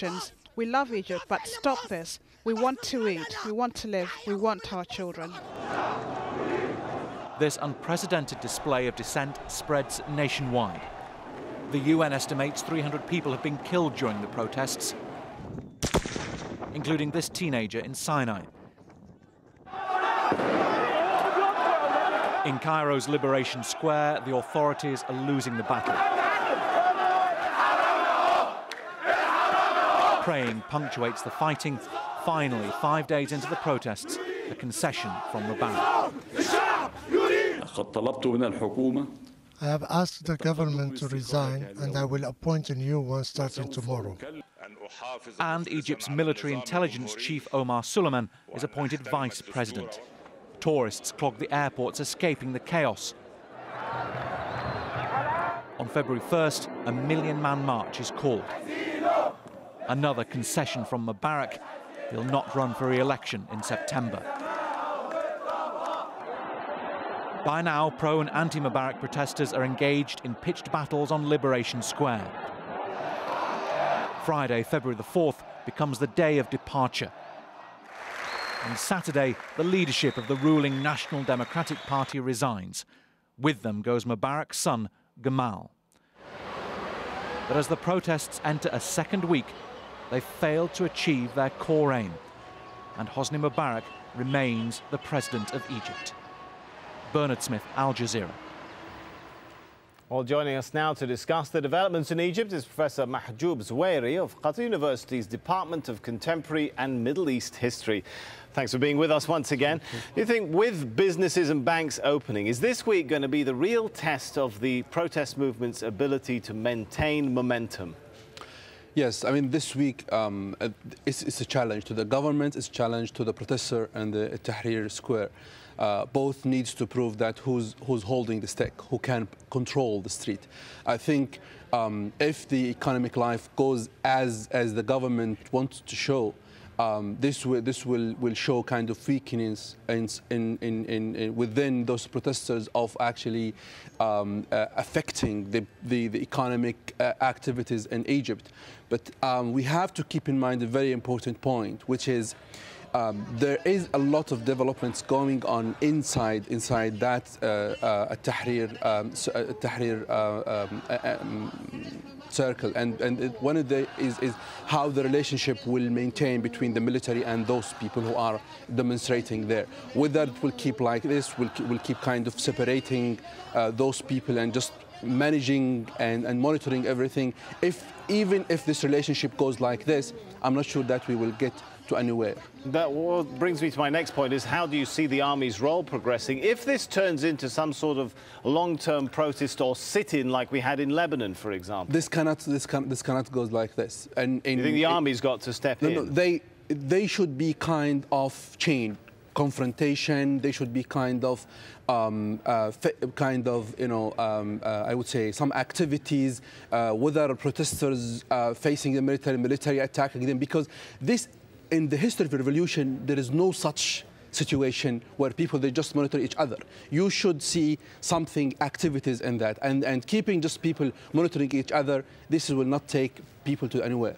Egyptians. We love Egypt, but stop this. We want to eat, we want to live, we want our children. This unprecedented display of dissent spreads nationwide. The UN estimates 300 people have been killed during the protests, including this teenager in Sinai. In Cairo's Liberation Square, the authorities are losing the battle. Praying punctuates the fighting. Finally, 5 days into the protests, a concession from Mubarak. I have asked the government to resign, and I will appoint a new one starting tomorrow. And Egypt's military intelligence chief Omar Suleiman is appointed vice president. Tourists clog the airports, escaping the chaos. On February 1st, a million-man march is called. Another concession from Mubarak. He'll not run for re-election in September. By now, pro- and anti-Mubarak protesters are engaged in pitched battles on Liberation Square. Friday, February the 4th, becomes the day of departure. On Saturday, the leadership of the ruling National Democratic Party resigns. With them goes Mubarak's son, Gamal. But as the protests enter a second week, they failed to achieve their core aim, and Hosni Mubarak remains the president of Egypt. Bernard Smith, Al Jazeera. Well, joining us now to discuss the developments in Egypt is Professor Mahjoub Zouairi of Qatar University's Department of Contemporary and Middle East History. Thanks for being with us once again. Do you think with businesses and banks opening, is this week going to be the real test of the protest movement's ability to maintain momentum? Yes, I mean, this week it's a challenge to the government, it's a challenge to the protester and the Tahrir Square. Both needs to prove that who's holding the stick, who can control the street. I think if the economic life goes as the government wants to show, this will show kind of weakness within those protesters of actually affecting the economic activities in Egypt. But we have to keep in mind a very important point, which is there is a lot of developments going on inside that Tahrir circle, and one of the is how the relationship will maintain between the military and those people who are demonstrating there. Whether it will keep like this, will keep kind of separating those people and just managing and monitoring everything. Even if this relationship goes like this, I'm not sure that we will get to anywhere. That brings me to my next point, is how do you see the army's role progressing? If this turns into some sort of long-term protest or sit-in like we had in Lebanon, for example. This cannot go like this. And you think the army's got to step in? No, they should be kind of chain confrontation. They should be kind of I would say some activities, whether protesters facing the military attacking them, because this, in the history of the revolution, there is no such situation where people, they just monitor each other. You should see something, activities in that, and keeping just people monitoring each other, this will not take people to anywhere.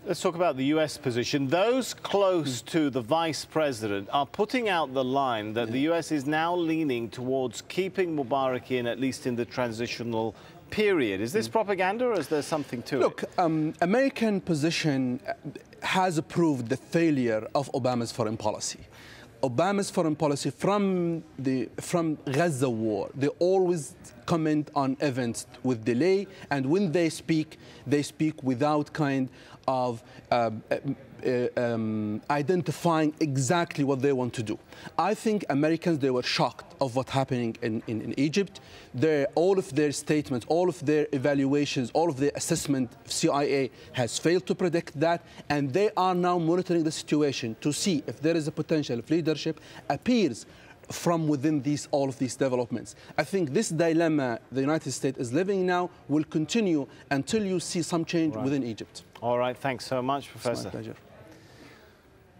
Let's talk about the US position. Those close to the vice president are putting out the line that the US is now leaning towards keeping Mubarak in, at least in the transitional period. Is this propaganda, or is there something to it? Look, American position has proved the failure of Obama's foreign policy. Obama's foreign policy from Gaza war, they always comment on events with delay, and when they speak without kind of identifying exactly what they want to do. I think Americans, they were shocked of what's happening in Egypt. All of their statements, all of their evaluations, all of their assessment, CIA has failed to predict that, and they are now monitoring the situation to see if there is a potential if leadership appears from within all of these developments. I think this dilemma the United States is living now will continue until you see some change within Egypt. All right, thanks so much, Professor. It's my pleasure.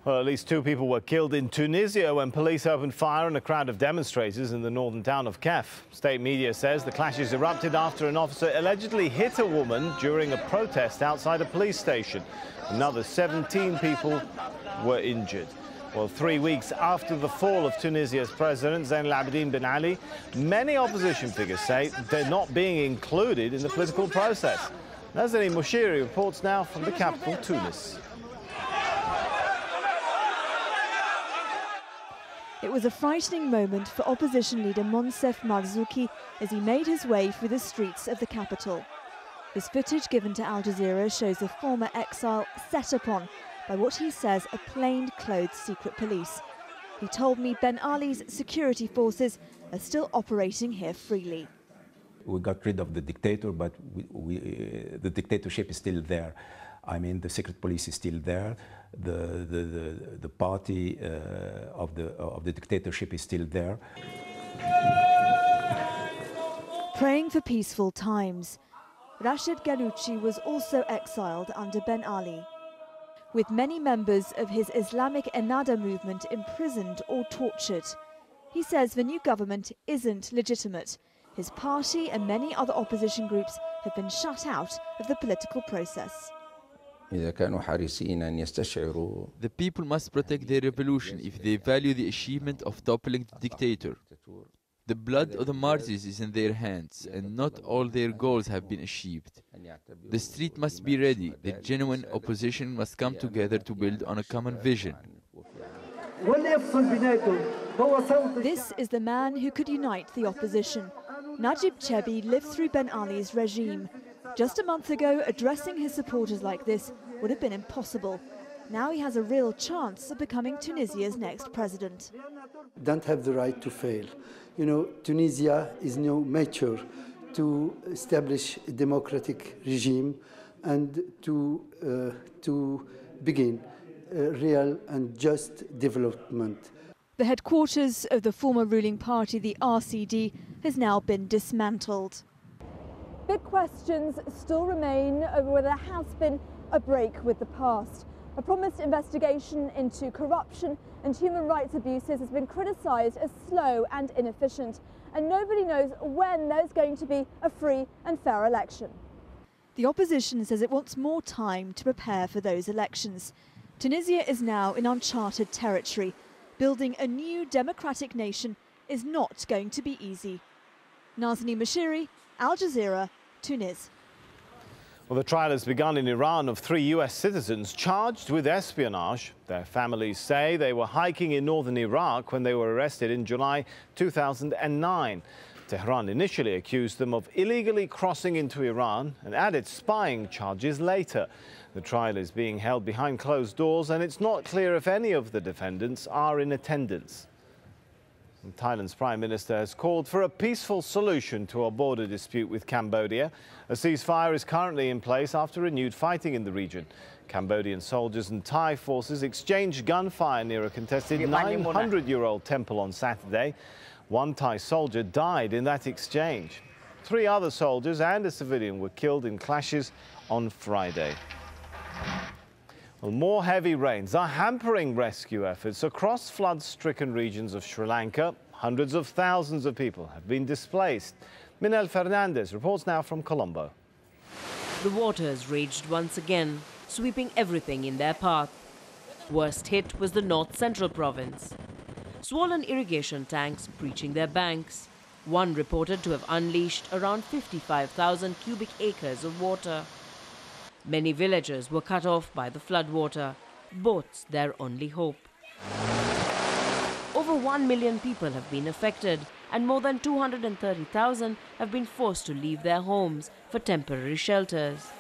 Well, at least 2 people were killed in Tunisia when police opened fire on a crowd of demonstrators in the northern town of Kef. State media says the clashes erupted after an officer allegedly hit a woman during a protest outside a police station. Another 17 people were injured. Well, 3 weeks after the fall of Tunisia's president, Zain al-Abidine Ben Ali, many opposition figures say they're not being included in the political process. Nazanin Moshiri reports now from the capital, Tunis. It was a frightening moment for opposition leader Monsef Marzouki as he made his way through the streets of the capital. This footage given to Al Jazeera shows a former exile set upon by what he says are plain-clothes secret police. He told me Ben Ali's security forces are still operating here freely. We got rid of the dictator, but the dictatorship is still there. I mean, the secret police is still there. The party of the dictatorship is still there. Praying for peaceful times. Rashid Ghannouchi was also exiled under Ben Ali, with many members of his Islamic Ennahda movement imprisoned or tortured. He says the new government isn't legitimate. His party and many other opposition groups have been shut out of the political process. The people must protect their revolution if they value the achievement of toppling the dictator. The blood of the martyrs is in their hands, and not all their goals have been achieved. The street must be ready. The genuine opposition must come together to build on a common vision. This is the man who could unite the opposition. Najib Chebi lived through Ben Ali's regime. Just a month ago, addressing his supporters like this would have been impossible. Now he has a real chance of becoming Tunisia's next president. Don't have the right to fail. You know, Tunisia is now mature to establish a democratic regime and to begin real and just development. The headquarters of the former ruling party, the RCD, has now been dismantled. Big questions still remain over whether there has been a break with the past. A promised investigation into corruption and human rights abuses has been criticised as slow and inefficient, and nobody knows when there's going to be a free and fair election. The opposition says it wants more time to prepare for those elections. Tunisia is now in uncharted territory. Building a new democratic nation is not going to be easy. Nazanin Moshiri, Al Jazeera, Tunis. Well, the trial has begun in Iran of 3 US citizens charged with espionage. Their families say they were hiking in northern Iraq when they were arrested in July 2009. Tehran initially accused them of illegally crossing into Iran and added spying charges later. The trial is being held behind closed doors, and it's not clear if any of the defendants are in attendance. And Thailand's Prime Minister has called for a peaceful solution to a border dispute with Cambodia. A ceasefire is currently in place after renewed fighting in the region. Cambodian soldiers and Thai forces exchanged gunfire near a contested 900-year-old temple on Saturday. 1 Thai soldier died in that exchange. 3 other soldiers and a civilian were killed in clashes on Friday. Well, more heavy rains are hampering rescue efforts across flood-stricken regions of Sri Lanka. Hundreds of thousands of people have been displaced. Minel Fernandez reports now from Colombo. The waters raged once again, sweeping everything in their path. Worst hit was the north-central province. Swollen irrigation tanks breaching their banks. One reported to have unleashed around 55,000 cubic acres of water. Many villagers were cut off by the floodwater, boats their only hope. Over 1 million people have been affected, and more than 230,000 have been forced to leave their homes for temporary shelters.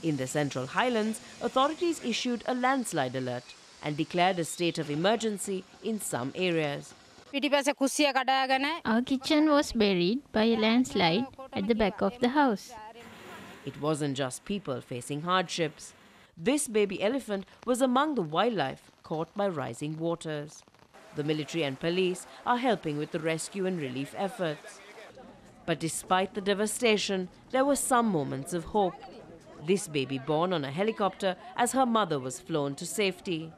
In the Central Highlands, authorities issued a landslide alert and declared a state of emergency in some areas. Our kitchen was buried by a landslide at the back of the house. It wasn't just people facing hardships. This baby elephant was among the wildlife caught by rising waters. The military and police are helping with the rescue and relief efforts. But despite the devastation, there were some moments of hope. This baby born on a helicopter as her mother was flown to safety.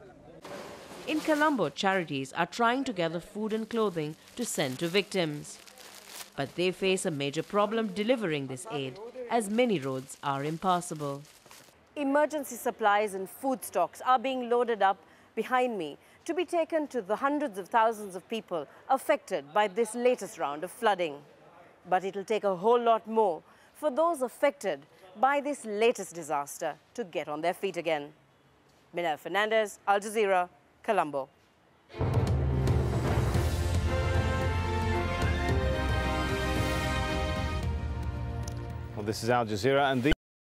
In Colombo, charities are trying to gather food and clothing to send to victims. But they face a major problem delivering this aid, as many roads are impassable. Emergency supplies and food stocks are being loaded up behind me to be taken to the hundreds of thousands of people affected by this latest round of flooding. But it'll take a whole lot more for those affected by this latest disaster to get on their feet again. Minna Fernandez, Al Jazeera, Colombo. Well, this is Al Jazeera, and